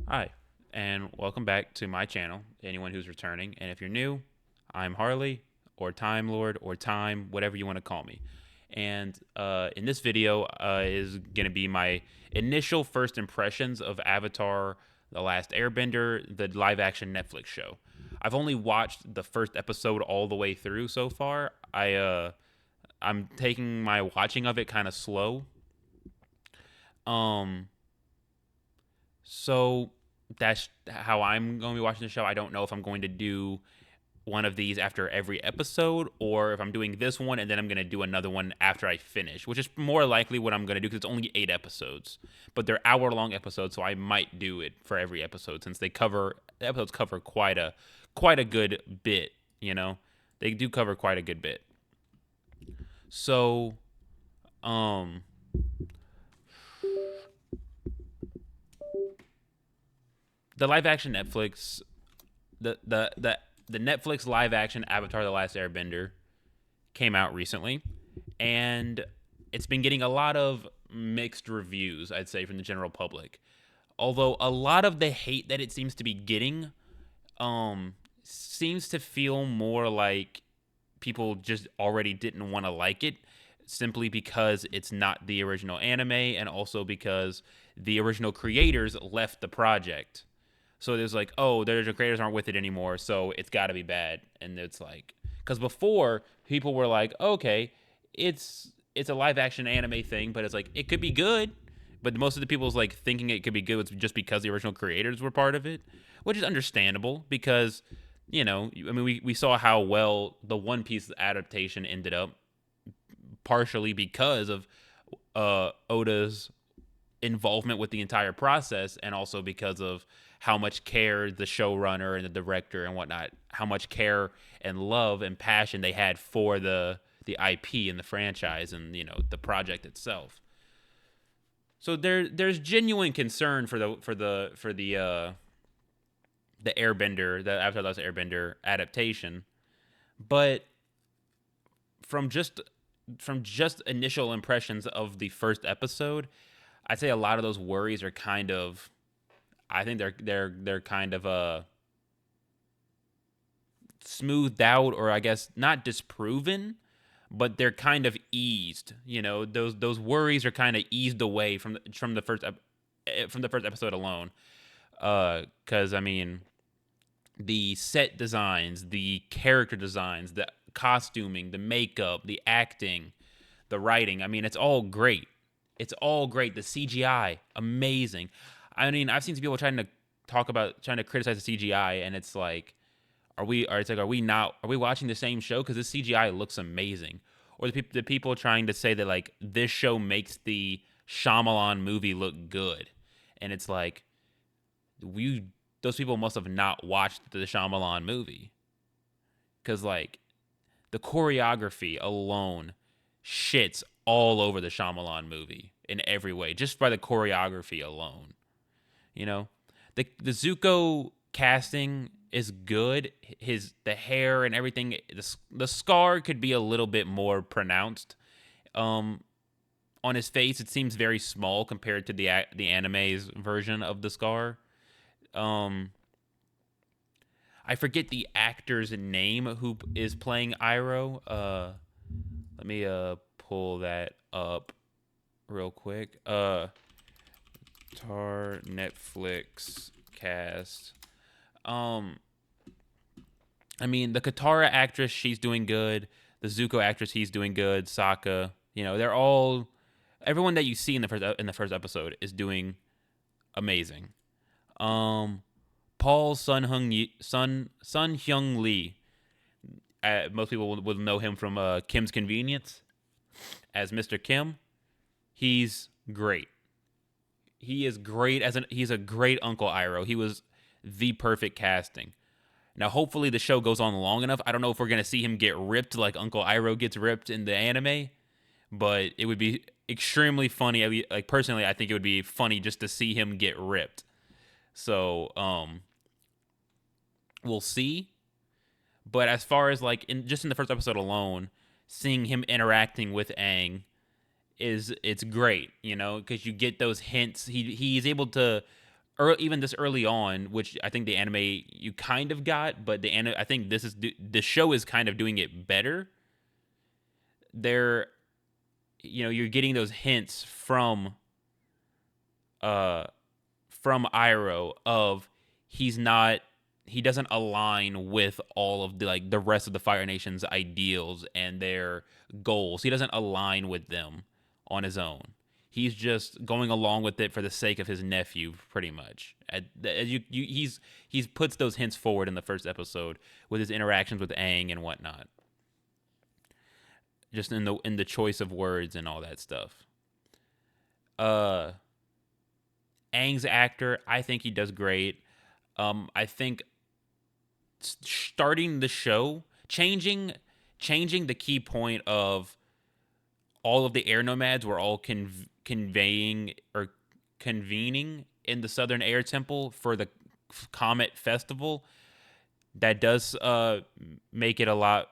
Hi, and welcome back to my channel, anyone who's returning. And if you're new, I'm Harley, or Time Lord, or Time, whatever you want to call me. And in this video is going to be my initial first impressions of Avatar The Last Airbender, the live action Netflix show. I've only watched the first episode all the way through so far. I'm taking my watching of it kind of slow. Um, So that's how I'm going to be watching the show. I don't know if I'm going to do one of these after every episode or if I'm doing this one and then I'm going to do another one after I finish, which is more likely what I'm going to do because it's only 8 episodes. But they're hour-long episodes, so I might do it for every episode since the episodes cover quite a good bit, you know. They do cover quite a good bit. So, um the live action Netflix the Netflix live action Avatar: The Last Airbender came out recently, and it's been getting a lot of mixed reviews, I'd say, from the general public. Although a lot of the hate that it seems to be getting seems to feel more like people just already didn't want to like it simply because it's not the original anime and also because the original creators left the project. So there's like, oh, the original creators aren't with it anymore, so it's got to be bad. And it's like, because before people were like, okay, it's a live action anime thing, but it's like it could be good. But most of the people's like thinking it could be good was just because the original creators were part of it, which is understandable because I mean, we saw how well the One Piece adaptation ended up, partially because of Oda's involvement with the entire process, and also because of how much care the showrunner and the director and whatnot, how much care and love and passion they had for the IP and the franchise and the project itself. So there's genuine concern for the Airbender, the Avatar: The Last Airbender adaptation, but from just from just initial impressions of the first episode, I'd say a lot of those worries are kind of, I think they're kind of smoothed out, or I guess not disproven, but they're kind of eased. Those worries are kind of eased away from the first episode alone. Because I mean, the set designs, the character designs, the costuming, the makeup, the acting, the writing. I mean, it's all great. It's all great. The CGI, amazing. I mean, I've seen some people trying to criticize the CGI, and it's like, are we watching the same show? Because this CGI looks amazing. Or the people trying to say that like this show makes the Shyamalan movie look good, and it's like, we those people must have not watched the Shyamalan movie, because like the choreography alone shits all over the Shyamalan movie in every way, just by the choreography alone. You know, the Zuko casting is good. The hair and everything. The scar could be a little bit more pronounced. Um, on his face, it seems very small compared to the anime's version of the scar. Um, I forget the actor's name who is playing Iroh. Let me pull that up real quick. Tar Netflix cast. Um, I mean, the Katara actress, she's doing good. The Zuko actress, he's doing good. Sokka, they're all, everyone that you see in the first episode is doing amazing. Um, Paul Sun Hyung Lee. Most people will know him from Kim's Convenience as Mr. Kim. He's great. He is great he's a great Uncle Iroh. He was the perfect casting. Now, hopefully, the show goes on long enough. I don't know if we're gonna see him get ripped like Uncle Iroh gets ripped in the anime, but it would be extremely funny. Like personally, I think it would be funny just to see him get ripped. So, we'll see. But as far as like in the first episode alone, seeing him interacting with Aang it's great, because you get those hints. He's able to or even this early on, which I think the anime you kind of got, but I think the show is kind of doing it better. They're you're getting those hints uh from Iroh of he's not he doesn't align with all of the rest of the Fire Nation's ideals and their goals. He doesn't align with them on his own. He's just going along with it for the sake of his nephew, pretty much. He's puts those hints forward in the first episode with his interactions with Aang and whatnot, just in the choice of words and all that stuff. Uh, Aang's actor, I think he does great. I think starting the show, changing the key point of all of the air nomads were all conveying or convening in the Southern Air Temple for the Comet Festival. That does make it a lot.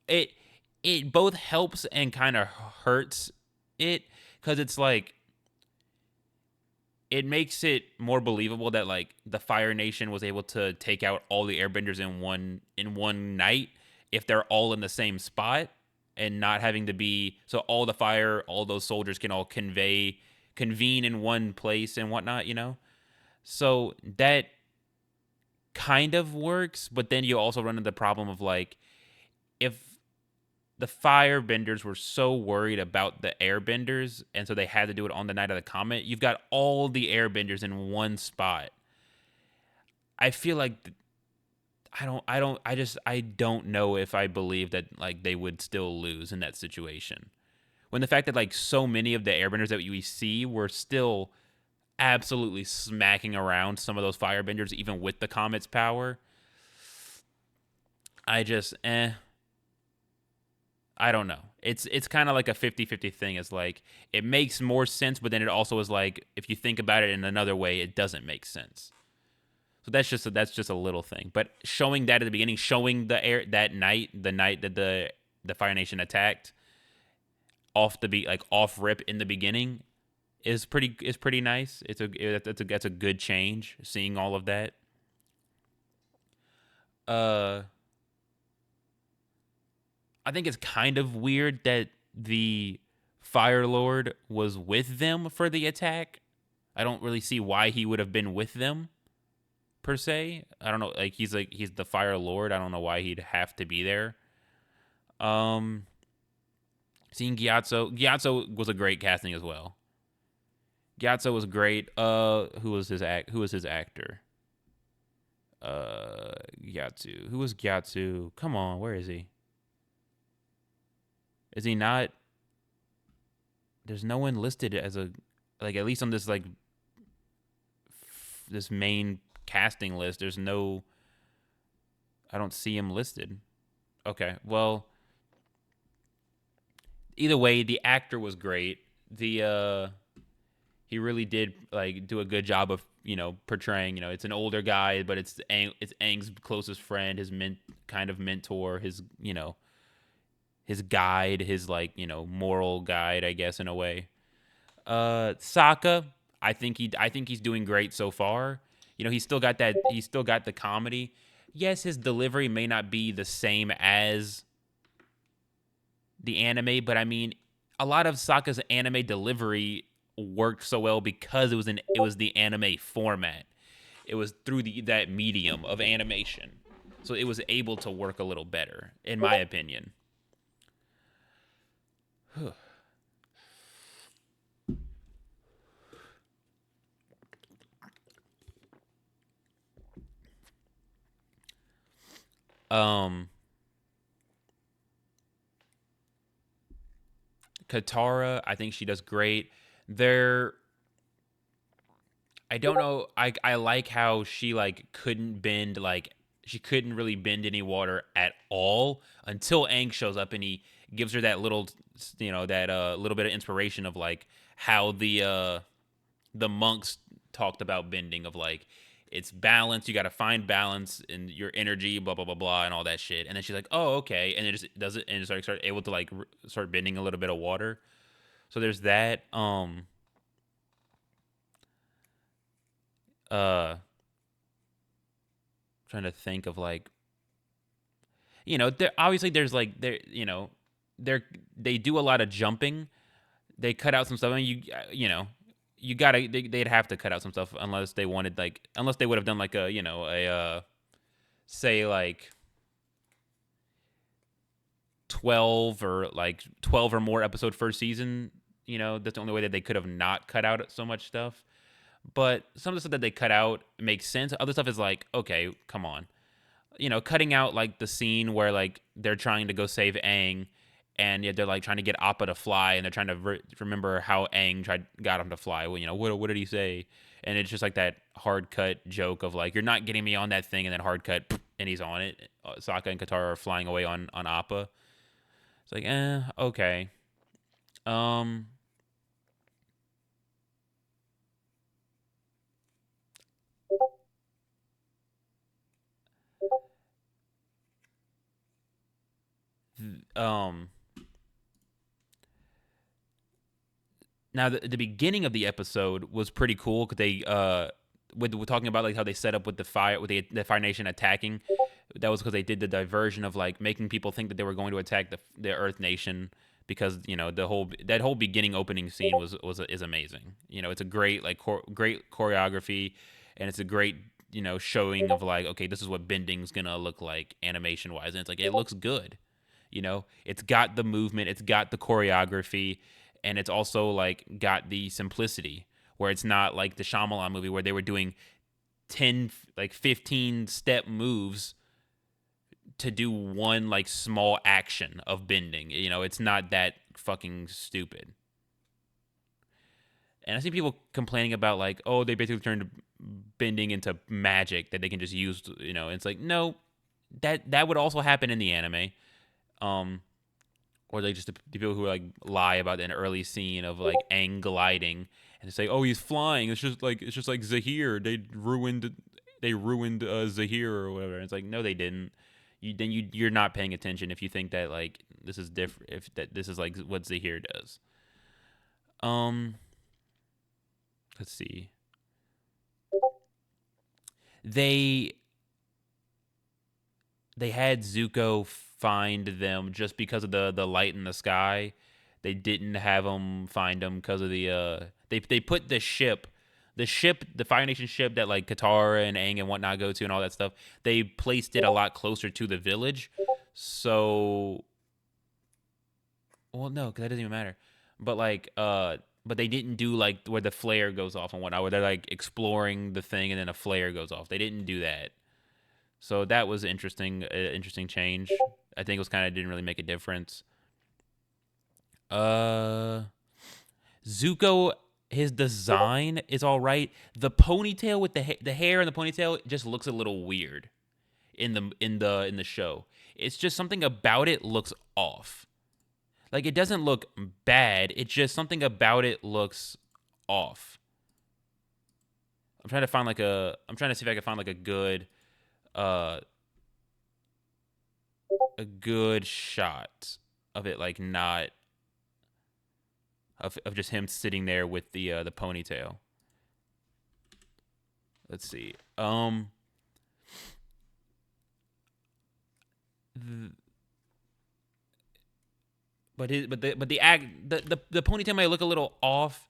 It it both helps and kind of hurts it, because it's like it makes it more believable that like the Fire Nation was able to take out all the airbenders in one night if they're all in the same spot, and not having to be so all those soldiers can all convene in one place and whatnot, So that kind of works, but then you also run into the problem of like, if the firebenders were so worried about the airbenders and so they had to do it on the night of the comet, you've got all the airbenders in one spot. I feel like I don't know if I believe that like they would still lose in that situation, when the fact that like so many of the airbenders that we see were still absolutely smacking around some of those firebenders even with the comet's power. I just I don't know. It's kind of like a 50-50 thing. It's like it makes more sense, but then it also is like if you think about it in another way, it doesn't make sense. So that's just a little thing. But showing that at the beginning, showing the air that night, the night that the Fire Nation attacked, off the beat, like off rip in the beginning, is pretty nice. That's a good change. Seeing all of that. Uh, I think it's kind of weird that the Fire Lord was with them for the attack. I don't really see why he would have been with them per se. I don't know. He's the Fire Lord. I don't know why he'd have to be there. Um, Seeing Gyatso was a great casting as well. Gyatso was great. Who was his actor? Gyatso. Who was Gyatso? Come on, where is he? Is he not? There's no one listed as a like, at least on this like this main casting list. There's no. I don't see him listed. Okay, well, either way, the actor was great. He really did like do a good job of portraying. It's an older guy, but it's Aang's closest friend, his kind of mentor, his guide, his like moral guide, I guess, in a way. Sokka, I think he's doing great so far. He's still got the comedy. Yes, his delivery may not be the same as the anime, but I mean, a lot of Sokka's anime delivery worked so well because it was the anime format. It was through that medium of animation, so it was able to work a little better, in my opinion. Um, Katara, I think she does great. There, I don't know. I like how she like couldn't bend like she couldn't really bend any water at all until Aang shows up and he gives her that little that little bit of inspiration of like how the monks talked about bending, of like it's balance. You got to find balance in your energy, blah blah blah blah, and all that shit. And then she's like, "Oh, okay," and it just does it, and just start able to like start bending a little bit of water. So there's that. trying to think of like, there obviously there's like they do a lot of jumping. They cut out some stuff. I mean, you gotta they'd have to cut out some stuff unless they wanted unless they would have done like a say like 12 or more episode first season. That's the only way that they could have not cut out so much stuff. But some of the stuff that they cut out makes sense. Other stuff is like, okay, come on. Cutting out like the scene where like they're trying to go save Aang, and they're like trying to get Appa to fly, and they're trying to remember how Aang got him to fly. Well, what did he say? And it's just like that hard cut joke of like, you're not getting me on that thing, and then hard cut, and he's on it. Sokka and Katara are flying away on Appa. It's like, okay. Um, um. Now the beginning of the episode was pretty cool because they we're talking about like how they set up with the Fire Nation attacking. That was because they did the diversion of like making people think that they were going to attack the Earth Nation, because that whole beginning opening scene is amazing. It's a great like great choreography, and it's a great showing of like, okay, this is what bending's gonna look like animation wise, and it's like it looks good. It's got the movement, it's got the choreography, and it's also like got the simplicity where it's not like the Shyamalan movie where they were doing 10 like 15 step moves to do one like small action of bending. It's not that fucking stupid. And I see people complaining about like, oh, they basically turned bending into magic that they can just use. It's like, no, that would also happen in the anime. Or like just the people who like lie about an early scene of like Aang gliding and say, oh, he's flying. It's just like Zahir. They ruined Zahir or whatever. And it's like, no, they didn't. You're not paying attention if you think that like this is different. If that this is like what Zahir does. Um, let's see. They had Zuko find them just because of the light in the sky. They didn't have him find them because of the they put the Fire Nation ship that like Katara and Aang and whatnot go to and all that stuff. They placed it a lot closer to the village, so well no, because that doesn't even matter. But like but they didn't do like where the flare goes off and whatnot, where they're like exploring the thing and then a flare goes off. They didn't do that. So that was interesting change. I think it was kind of didn't really make a difference. Uh, Zuko, his design is all right. The ponytail with the hair and the ponytail just looks a little weird in the show. It's just something about it looks off. Like it doesn't look bad. It's just something about it looks off. I'm trying to see if I can find like uh a good shot of it, like not of just him sitting there with the ponytail. Let's see. Th- but the ponytail may look a little off,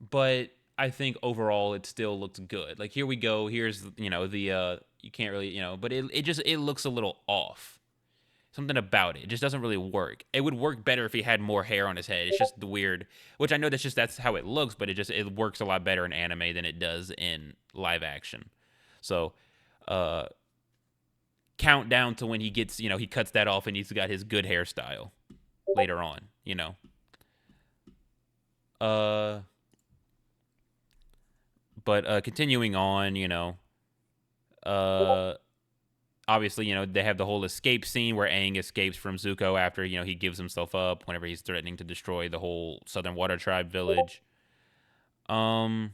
but I think overall it still looks good. Like here we go. Here's the you can't really but it looks a little off. Something about it. It just doesn't really work. It would work better if he had more hair on his head. It's just the weird, which I know that's how it looks, but it works a lot better in anime than it does in live action. So, uh, count down to when he gets, he cuts that off and he's got his good hairstyle later on. Uh, but continuing on, uh obviously, they have the whole escape scene where Aang escapes from Zuko after, he gives himself up whenever he's threatening to destroy the whole Southern Water Tribe village. Um,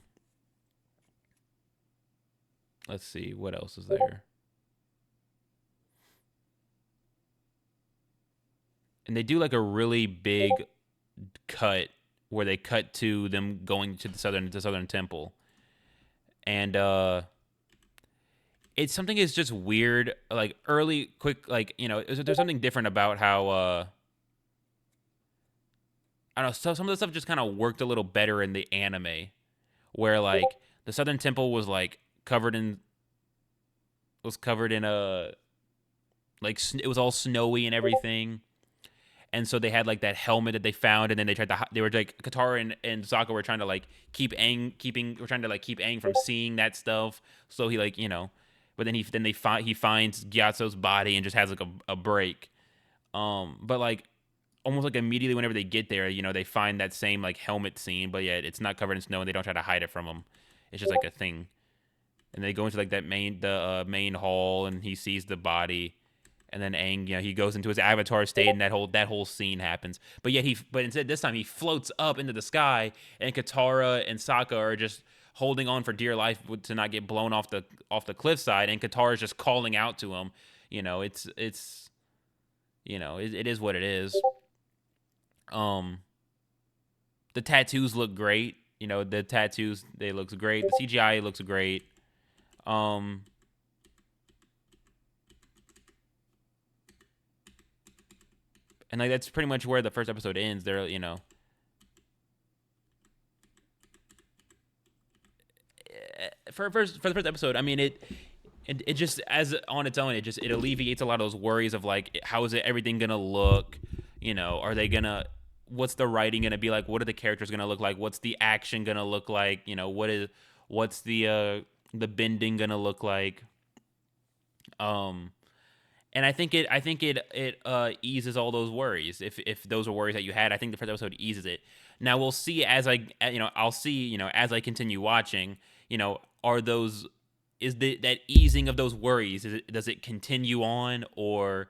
let's see, what else is there? And they do like a really big cut where they cut to them going to the Southern Temple. and it's something is just weird, like early, quick, like there's something different about how I don't know. So some of the stuff just kind of worked a little better in the anime, where like the Southern Temple was like covered in a like it was all snowy and everything, and so they had like that helmet that they found, and then they were like Katara and Sokka were trying to like we're trying to like keep Aang from seeing that stuff, so he like but then he finds Gyatso's body and just has like a break, but like almost like immediately whenever they get there, they find that same like helmet scene, but yeah, it's not covered in snow and they don't try to hide it from him. It's just like a thing. And they go into like the main hall and he sees the body, and then Aang, he goes into his avatar state and that whole scene happens. But yet but instead this time he floats up into the sky and Katara and Sokka are just holding on for dear life to not get blown off the cliffside, and Katara is just calling out to him. It's it is what it is. Um, the tattoos look great. The tattoos, they looks great. The CGI looks great. Um, and like that's pretty much where the first episode ends. For the first episode, I mean it just as on its own, it alleviates a lot of those worries of like how is everything gonna look. Are they gonna what's the writing gonna be like? What are the characters gonna look like? What's the action gonna look like? What's the bending gonna look like? Um, and I think it eases all those worries. If those are worries that you had, I think the first episode eases it. Now we'll see I'll see as I continue watching. Are those is that easing of those worries? Does it continue on, or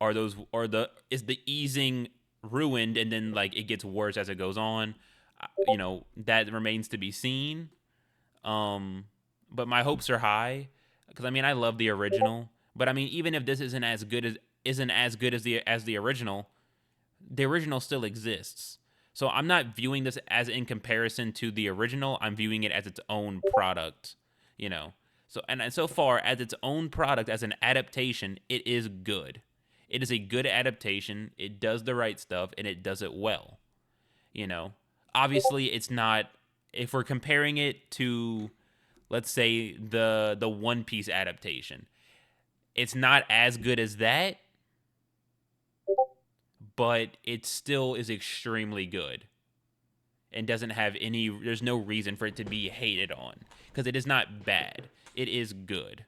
is the easing ruined and then like it gets worse as it goes on? That remains to be seen. But my hopes are high because I mean I love the original, but I mean even if this isn't as good as the original still exists. So I'm not viewing this as in comparison to the original. I'm viewing it as its own product. You know. And so far as its own product as an adaptation, it is good. It is a good adaptation. It does the right stuff and it does it well. You know. Obviously it's not if we're comparing it to let's say the One Piece adaptation. It's not as good as that, but it still is extremely good and doesn't have any there's no reason for it to be hated on because it is not bad. It is good.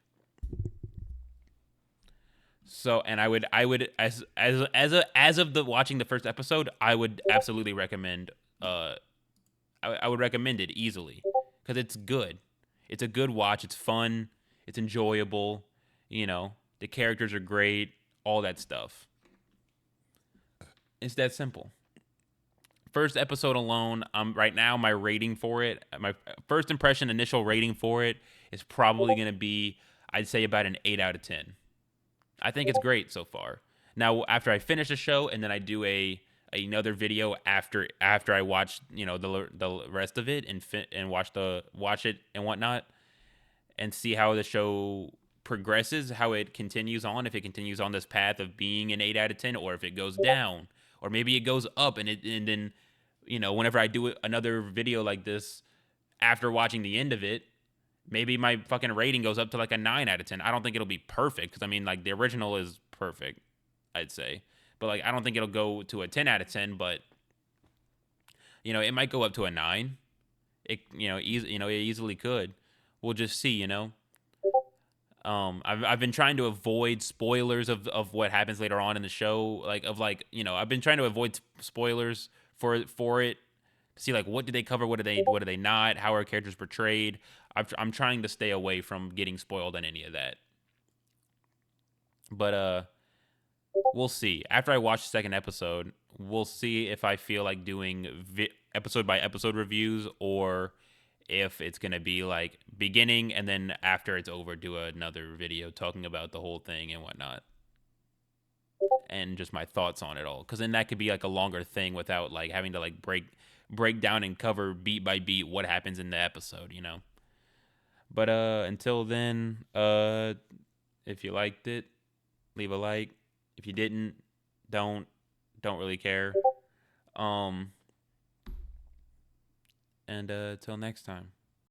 So, and I would as of the watching the first episode, I would absolutely recommend I would recommend it easily cuz it's good. It's a good watch. It's fun. It's enjoyable. The characters are great. All that stuff. It's that simple. First episode alone, right now my rating for it, my first impression initial rating for it is probably going to be I'd say about an 8 out of 10. I think it's great so far. Now after I finish the show and then I do another video after I watch, the rest of it and watch it and whatnot and see how the show progresses, how it continues on, if it continues on this path of being an 8 out of 10 or if it goes down or maybe it goes up and then whenever I do another video like this after watching the end of it, maybe my fucking rating goes up to like a 9 out of 10. I don't think it'll be perfect because I mean like the original is perfect, I'd say. But like I don't think it'll go to a 10 out of 10, but it might go up to a 9. It easily could. We'll just see. I've been trying to avoid spoilers of what happens later on in the show. I've been trying to avoid spoilers for it to see like what do they cover, what do they not, how are characters portrayed. I'm trying to stay away from getting spoiled on any of that. But we'll see. After I watch the second episode, we'll see if I feel like doing episode by episode reviews or if it's going to be like beginning and then after it's over, do another video talking about the whole thing and whatnot. And just my thoughts on it all. Because then that could be like a longer thing without like having to like break down and cover beat by beat what happens in the episode, But until then, if you liked it, leave a like. If you didn't, don't don't really care. Um, and till next time.